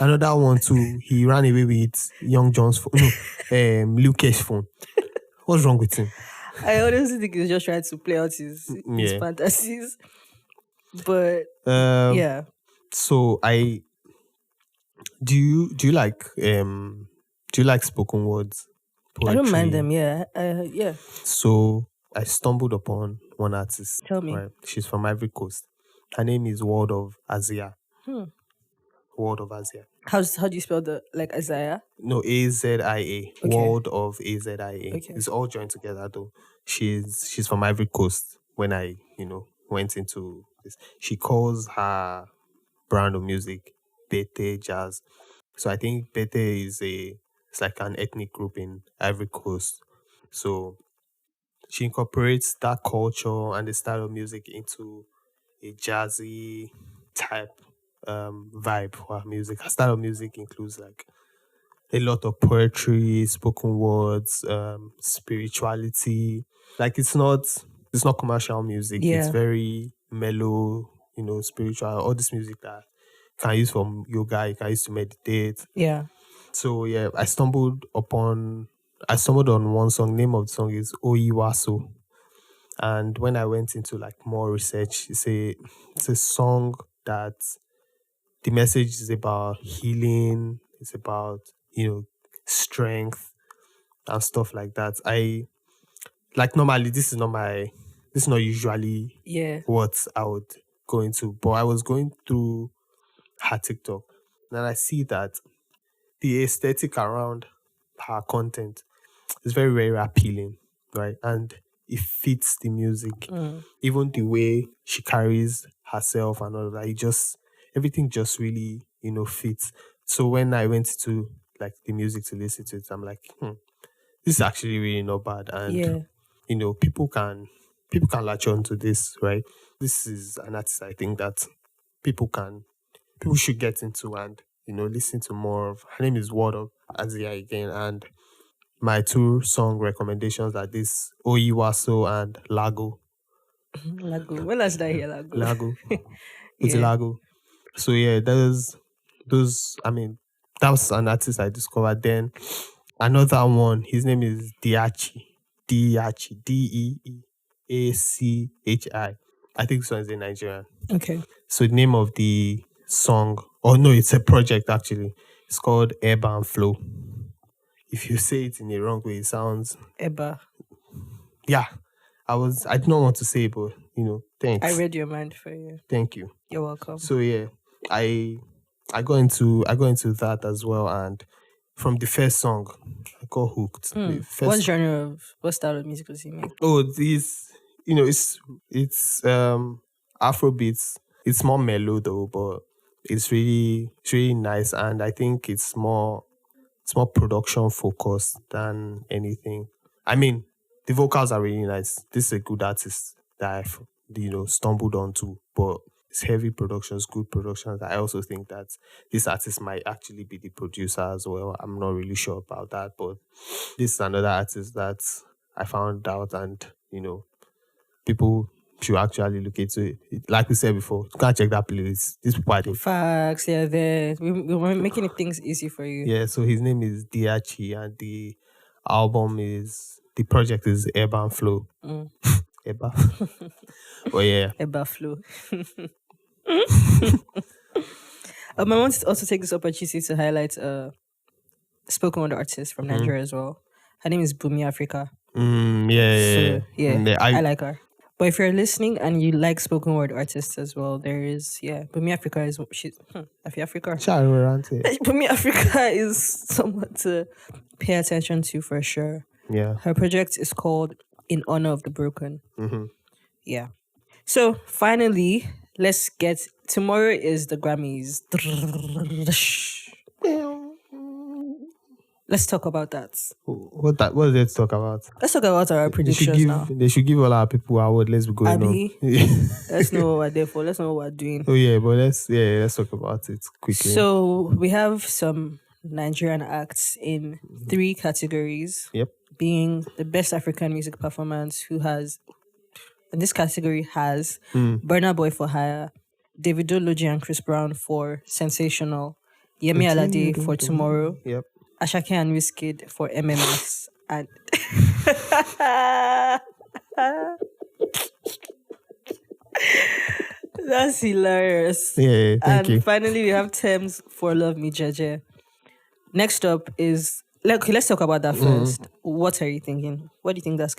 [SPEAKER 2] Another one too, he ran away with Young John's phone. No, Luke's phone. What's wrong with him?
[SPEAKER 1] I honestly think he's just trying to play out his fantasies. But yeah.
[SPEAKER 2] So do you like spoken words? Poetry?
[SPEAKER 1] I don't mind them, yeah. Yeah.
[SPEAKER 2] So I stumbled upon one artist.
[SPEAKER 1] Tell me.
[SPEAKER 2] Right? She's from Ivory Coast. Her name is WordsofAzia. WordsofAzia.
[SPEAKER 1] How do you spell the Isaiah?
[SPEAKER 2] No, AZIA.
[SPEAKER 1] Okay.
[SPEAKER 2] World of AZIA.
[SPEAKER 1] Okay.
[SPEAKER 2] It's all joined together though. She's from Ivory Coast. When I, went into this, she calls her brand of music Bete Jazz. So I think Bete it's like an ethnic group in Ivory Coast. So she incorporates that culture and the style of music into a jazzy type vibe for her music. Her style of music includes like a lot of poetry, spoken words, spirituality. Like it's not commercial music.
[SPEAKER 1] Yeah.
[SPEAKER 2] It's very mellow, spiritual. All this music that you can use for yoga, you can use to meditate.
[SPEAKER 1] Yeah.
[SPEAKER 2] So yeah, I stumbled on one song. Name of the song is Oiwaso. And when I went into like more research, it's a song that the message is about healing, it's about, strength and stuff like that. I like normally this is not usually what I would go into, but I was going through her TikTok and I see that the aesthetic around her content is very, very appealing, right? And it fits the music. Even the way she carries herself and all that, everything just really, fits. So when I went to like the music to listen to it, I'm like, this is actually really not bad. And people can latch on to this, right? This is an artist I think that people should get into and listen to more of. Her name is Word of Azia again, and my two song recommendations are this Oiwaso and Lago.
[SPEAKER 1] Lago. When last did I hear Lago?
[SPEAKER 2] Lago. It's Lago. So yeah, those I mean, that was an artist I discovered. Then another one, his name is Deeachi. Deeachi. I think this one is in Nigerian.
[SPEAKER 1] Okay.
[SPEAKER 2] So the name of the song, it's a project actually. It's called Ebb and Flow. If you say it in the wrong way, it sounds
[SPEAKER 1] Eba.
[SPEAKER 2] Yeah. I do not want to say it, but thanks.
[SPEAKER 1] I read your mind for you.
[SPEAKER 2] Thank you.
[SPEAKER 1] You're welcome.
[SPEAKER 2] So yeah, I got into that as well, and from the first song, I got hooked.
[SPEAKER 1] What style of music does he make?
[SPEAKER 2] Oh, this it's Afrobeats. It's more mellow though, but it's really nice, and I think it's more production focused than anything. I mean, the vocals are really nice. This is a good artist that I've stumbled onto, but it's heavy productions, good productions. I also think that this artist might actually be the producer as well. I'm not really sure about that, but this is another artist that I found out, and people should actually look into it. Like we said before, you can't check that playlist. These people are the
[SPEAKER 1] Facts, yeah, there. We're making things easy for you.
[SPEAKER 2] yeah. So his name is Deeachi, and the project is Urban Flow. Eba. Oh yeah.
[SPEAKER 1] Eba Flow. I want to also take this opportunity to highlight spoken word artist from Nigeria as well. Her name is BunmiofAfrica. I like her. But if you're listening and you like spoken word artists as well, there is BunmiofAfrica is she's BunmiofAfrica. BunmiofAfrica is someone to pay attention to for sure.
[SPEAKER 2] Yeah.
[SPEAKER 1] Her project is called In Honor of the Broken. Yeah. So finally, let's get tomorrow is the Grammys. Let's talk about that.
[SPEAKER 2] What is there to talk about?
[SPEAKER 1] Let's talk about our predictions now.
[SPEAKER 2] They should give all our people award. Let's be going on.
[SPEAKER 1] Let's know what we're there for. Let's know what we're doing.
[SPEAKER 2] Oh yeah, but let's talk about it quickly.
[SPEAKER 1] So we have some Nigerian acts in 3 categories.
[SPEAKER 2] Yep.
[SPEAKER 1] Being the best African music performance, who has in this category has Burna Boy for Hire, Davido, Logi and Chris Brown for Sensational, Yemi Alade for Tomorrow,
[SPEAKER 2] Yep.
[SPEAKER 1] Ashake and Wizkid for MMS, and that's hilarious.
[SPEAKER 2] Yeah, thank you.
[SPEAKER 1] And finally, we have Thames for Love Me Jeje. Next up is let's talk about that first. What are you thinking? What do you think that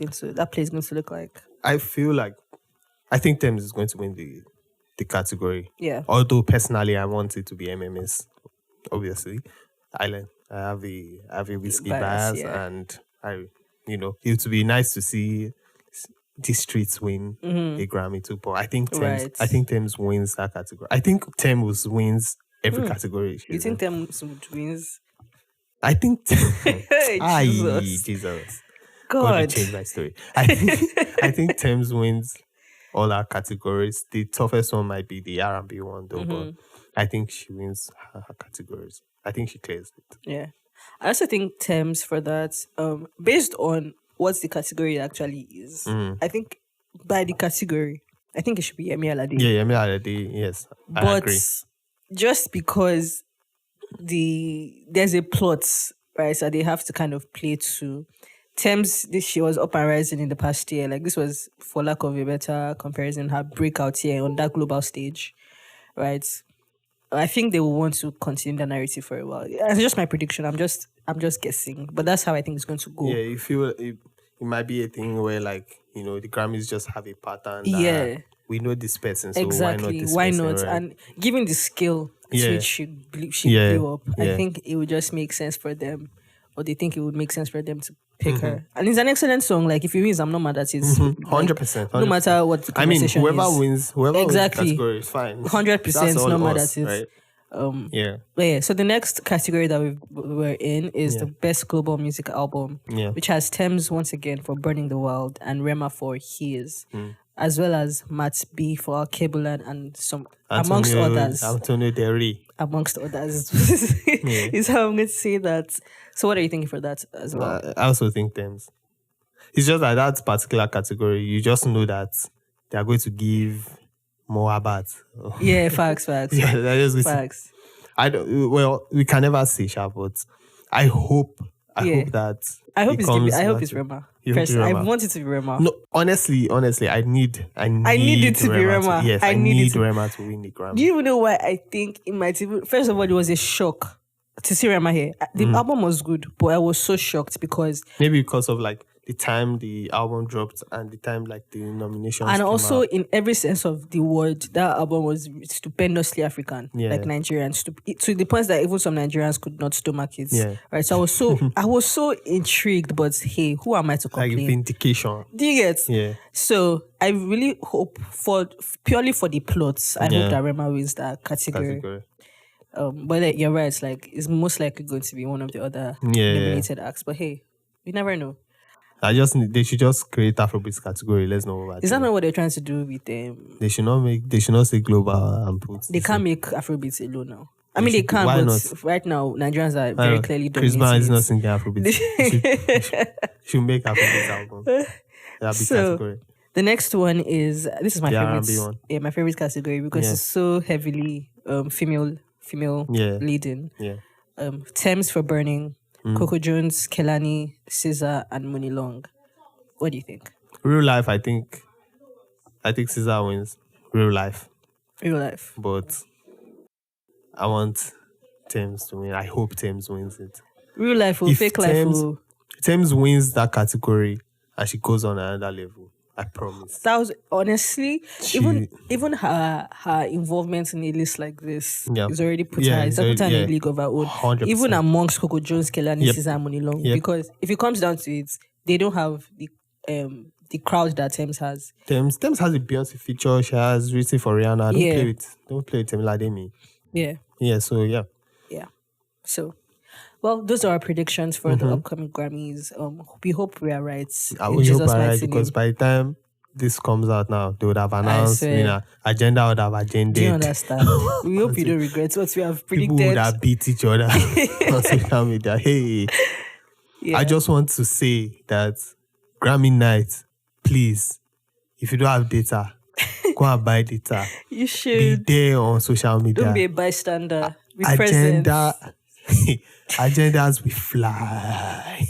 [SPEAKER 1] play is going to look like?
[SPEAKER 2] I think Thames is going to win the category.
[SPEAKER 1] Yeah.
[SPEAKER 2] Although personally, I want it to be MMS. Obviously, Island. I have a whiskey bias, and it would be nice to see the streets win a Grammy too. But I think Thames wins that category. I think Thames wins every category.
[SPEAKER 1] You think Thames wins?
[SPEAKER 2] I think.
[SPEAKER 1] Jesus.
[SPEAKER 2] God, change my story. I think Thames wins all our categories. The toughest one might be the R&B one, though. But I think she wins her categories. I think she clears it.
[SPEAKER 1] Yeah, I also think Thames for that. Based on what the category actually is, I think by the category, I think it should be Yemi Alade.
[SPEAKER 2] Yeah, Yemi Alade. Yes, I agree.
[SPEAKER 1] Just because there's a plot, right? So they have to kind of play to Thames. She was up and rising in the past year. Like this was, for lack of a better comparison, her breakout here on that global stage, right? I think they will want to continue the narrative for a while. It's just my prediction. I'm just guessing, but that's how I think it's going to go.
[SPEAKER 2] Yeah, you feel it might be a thing where the Grammys just have a pattern. We know this person, so
[SPEAKER 1] exactly. Why not?
[SPEAKER 2] Right?
[SPEAKER 1] And given the skill to which she blew up, I think it would just make sense for them, or they think it would make sense for them to pick her. And it's an excellent song. Like if it wins, I'm not mad at it.
[SPEAKER 2] 100%.
[SPEAKER 1] No matter what the conversation
[SPEAKER 2] whoever
[SPEAKER 1] is.
[SPEAKER 2] wins the category is fine.
[SPEAKER 1] 100% no mad at it.
[SPEAKER 2] Right?
[SPEAKER 1] But yeah, so the next category that we're in is the best global music album, which has Thames once again for Burning the World and Rema for His, as well as Matt B for Kebulan and some amongst others.
[SPEAKER 2] Antonio Derry.
[SPEAKER 1] Amongst others is how I'm going to say that. So what are you thinking for that as well?
[SPEAKER 2] I also think Thames. It's just that particular category, you just know that they are going to give more about.
[SPEAKER 1] Yeah, facts.
[SPEAKER 2] Yeah, that is
[SPEAKER 1] facts.
[SPEAKER 2] We can never say, but I hope that.
[SPEAKER 1] I hope it's Rema. I want it to be Rema.
[SPEAKER 2] No, honestly, I need
[SPEAKER 1] it to be Rema.
[SPEAKER 2] Yes, I need Rema to win the Grammy.
[SPEAKER 1] Do you even know why I think it might even? First of all, it was a shock to see Rema here. The album was good, but I was so shocked because
[SPEAKER 2] of the time the album dropped and the time the nominations
[SPEAKER 1] and
[SPEAKER 2] came
[SPEAKER 1] also
[SPEAKER 2] out.
[SPEAKER 1] In every sense of the word, that album was stupendously African, like Nigerian, to the point that even some Nigerians could not stomach it. Right, so I was so intrigued, but hey, who am I to complain?
[SPEAKER 2] Like vindication.
[SPEAKER 1] Do you get?
[SPEAKER 2] Yeah.
[SPEAKER 1] So I really hope purely for the plots, I hope that Rema wins that category. But you're right, it's most likely going to be one of the other nominated acts. But hey, we never know.
[SPEAKER 2] They should just create Afrobeats category. Let's know about it.
[SPEAKER 1] Is that not what they're trying to do with them?
[SPEAKER 2] They should not say global and put.
[SPEAKER 1] They can't make Afrobeats alone now. I mean, they can, but not? Right now, Nigerians are very clearly dominating.
[SPEAKER 2] Chris Brown is not singing Afrobeats. should make Afrobeats album. That'll be category.
[SPEAKER 1] The next one is this is my
[SPEAKER 2] The
[SPEAKER 1] favorite.
[SPEAKER 2] R&B one.
[SPEAKER 1] Yeah, my favorite category because
[SPEAKER 2] Yeah.
[SPEAKER 1] it's so heavily female
[SPEAKER 2] Yeah.
[SPEAKER 1] leading.
[SPEAKER 2] Yeah.
[SPEAKER 1] Thames for Burning, Coco Jones, Kelani, SZA, and Money Long. What do you think?
[SPEAKER 2] Real life, I think SZA wins. Real life.
[SPEAKER 1] Real life.
[SPEAKER 2] But I want Thames to win. I hope Thames wins it.
[SPEAKER 1] Real life or
[SPEAKER 2] If
[SPEAKER 1] fake life.
[SPEAKER 2] Thames wins that category and she goes on another level. I promise.
[SPEAKER 1] That was honestly even her involvement in a list like this is already put her. It's put her in a league of her own.
[SPEAKER 2] 100%.
[SPEAKER 1] Even amongst Coco Jones, Kelani, SZA, and Money Long.
[SPEAKER 2] Yep.
[SPEAKER 1] Because if it comes down to it, they don't have the crowd that Thames has.
[SPEAKER 2] Thames has a Beyonce feature. She has written for Rihanna. Don't play with Temi Lademi.
[SPEAKER 1] Yeah.
[SPEAKER 2] Yeah. So yeah.
[SPEAKER 1] Yeah. So, well, those are our predictions for the upcoming Grammys. We hope we are right.
[SPEAKER 2] I will hope I'm right because by the time this comes out now, they would have announced, agenda would have agended.
[SPEAKER 1] Do you understand? We hope you don't regret what we have predicted.
[SPEAKER 2] People would have beat each other on social media. Hey, I just want to say that Grammy night, please, if you don't have data, go and buy data.
[SPEAKER 1] You should.
[SPEAKER 2] Be there on social media.
[SPEAKER 1] Don't be a bystander. Be present.
[SPEAKER 2] Agendas will fly.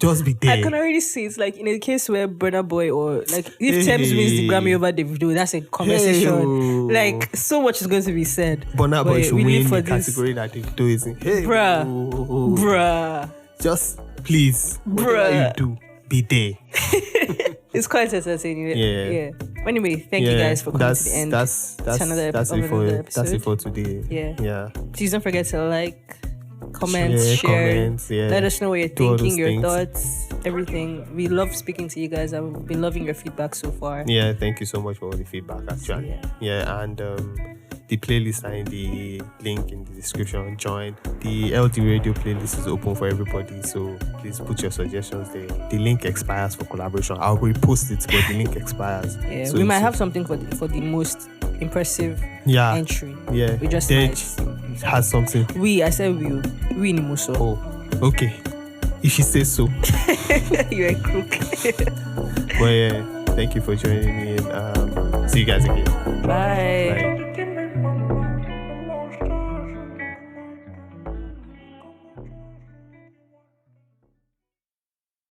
[SPEAKER 2] Just be there.
[SPEAKER 1] I can already see it's like in a case where Burna Boy or like if Thames wins the Grammy over Davido, that's a conversation. Like so much is going to be said.
[SPEAKER 2] Burna Boy should win the category that Davido is in. Hey,
[SPEAKER 1] bruh.
[SPEAKER 2] Just please, whatever you do, be there.
[SPEAKER 1] It's quite entertaining.
[SPEAKER 2] Yeah.
[SPEAKER 1] Anyway, thank you guys for coming to the end.
[SPEAKER 2] That's it for today. Yeah.
[SPEAKER 1] Please don't forget to like, share. Let us know what you're thinking, your thoughts, everything. We love speaking to you guys. I've been loving your feedback so far.
[SPEAKER 2] Yeah, thank you so much for all the feedback actually. And the playlist are in the link in the description. Join. The LD Radio playlist is open for everybody, so please put your suggestions there. The link expires for collaboration. I'll repost it, but the link expires.
[SPEAKER 1] Yeah,
[SPEAKER 2] so
[SPEAKER 1] we might have something for the most impressive entry.
[SPEAKER 2] Yeah,
[SPEAKER 1] we just
[SPEAKER 2] has something.
[SPEAKER 1] I said we Nimuso.
[SPEAKER 2] Oh, okay. If she says so.
[SPEAKER 1] You're a crook.
[SPEAKER 2] Well, yeah, thank you for joining me. And, see you guys again.
[SPEAKER 1] Bye.